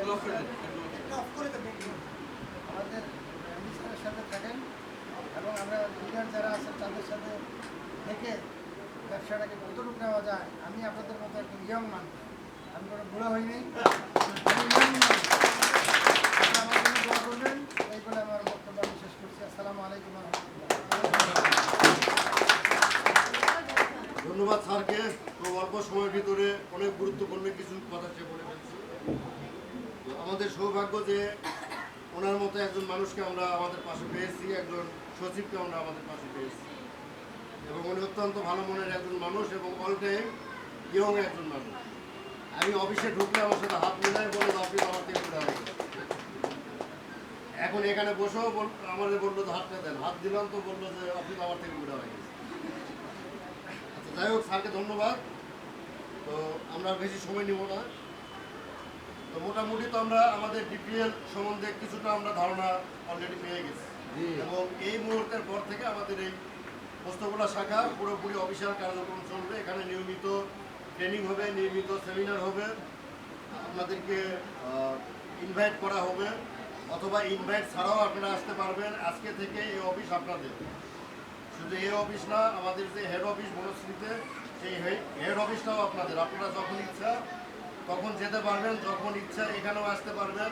আমাদের মিনিস্টারের সাথে থাকেন এবং আমরা লিডার যারা আছেন তাদের সাথে থেকে ব্যবসাটাকে কতটুকু নেওয়া যায়। আমি আপনাদের মতো একজন ইয়ং মানুষ, আমি কোনো বুড়ো হইনি, আমি ইয়ং মানুষ। আমার জন্য দোয়া করবেন, এই বলে আমার বক্তব্য আমি শেষ করছি। আসসালামু আলাইকুম ওয়া রাহমাতুল্লাহ। ধন্যবাদ স্যারকে। খুব অল্প সময়ের ভিতরে অনেক গুরুত্বপূর্ণ কিছু কথা সে বলে ফেলছে। আমাদের সৌভাগ্য যে ওনার মতো একজন মানুষকে আমরা আমাদের পাশে পেয়েছি, একজন সচিবকে আমরা আমাদের পাশে পেয়েছি, এবং উনি অত্যন্ত ভালো মনের একজন মানুষ এবং অল টাইম ইয়ং একজন মানুষ। আমি অফিসে ঢুকলে আমার সাথে হাত মিলাই বলে অফিস আমার থেকে ঘুরে হয়ে গেছে। এখন এখানে বসেও আমাদের বললো যে হাতটা দেন, হাত দিলাম তো বললো যে অফিস আমার থেকে ঘুরে হয়ে গেছে। আচ্ছা, যাই হোক, স্যারকে ধন্যবাদ। তো আমরা বেশি সময় নিব না। তো মোটামুটি তো আমরা আমাদের ডিপিএল সম্বন্ধে কিছুটা আমরা ধারণা অলরেডি পেয়ে গেছি, এবং এই মুহূর্তের পর থেকে আমাদের এই পোস্তগোলা শাখা পুরোপুরি অফিসিয়াল কার্যক্রম চলবে। এখানে নিয়মিত ট্রেনিং হবে, নিয়মিত সেমিনার হবে, আপনাদেরকে ইনভাইট করা হবে, অথবা ইনভাইট ছাড়াও আপনারা আসতে পারবেন। আজকে থেকে এই অফিস আপনাদের, শুধু এই অফিস না, আমাদের যে হেড অফিস বনশ্রীতে, সেই হেড অফিসটাও আপনাদের। আপনারা যখন ইচ্ছা তখন যেতে পারবেন, যখন ইচ্ছা এখানেও আসতে পারবেন,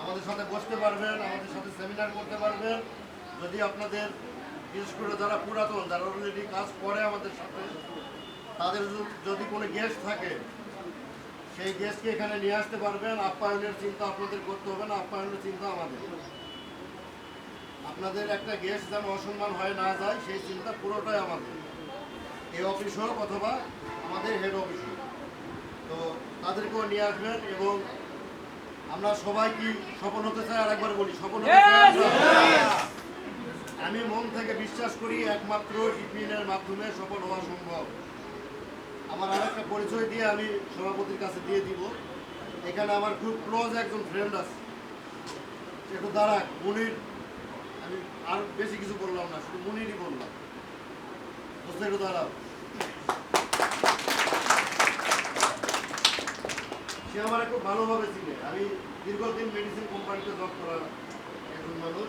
আমাদের সাথে বসতে পারবেন, আমাদের সাথে সেমিনার করতে পারবেন। যদি আপনাদের, বিশেষ করে যারা পুরাতন, যারা অলরেডি কাজ করে আমাদের সাথে, তাদের যদি কোনো গেস্ট থাকে, সেই গেস্টকে এখানে নিয়ে আসতে পারবেন। আপ্যায়নের চিন্তা আপনাদের করতে হবে না, আপ্যায়নের চিন্তা আমাদের। আপনাদের একটা গেস্ট যেন অসম্মান হয়ে না যায়, সেই চিন্তা পুরোটাই আমাদের, এই অফিস হোক অথবা আমাদের হেড অফিস হোক। তো তাদেরকেও নিয়ে আসবেন, এবং আমরা সবাই কি সফল হতে চাই? আরেকবার বলি, সফল হতে চাই। আমি মন থেকে বিশ্বাস করি একমাত্র ডিপিএলের মাধ্যমে সফল হওয়া সম্ভব। আমার আরেকটা পরিচয় দিয়ে আমি সভাপতির কাছে দিয়ে দিব। এখানে আমার খুব ক্লোজ একজন ফ্রেন্ড আছে, একটু দাঁড়াক, মুনির। আমি আর বেশি কিছু বললাম না, শুধু মুনিরই বললাম। বুঝতে একটু দাঁড়াও। সে আমার খুব ভালোভাবে চিনে। আমি দীর্ঘদিন মেডিসিন কোম্পানিতে জব করা একজন মানুষ।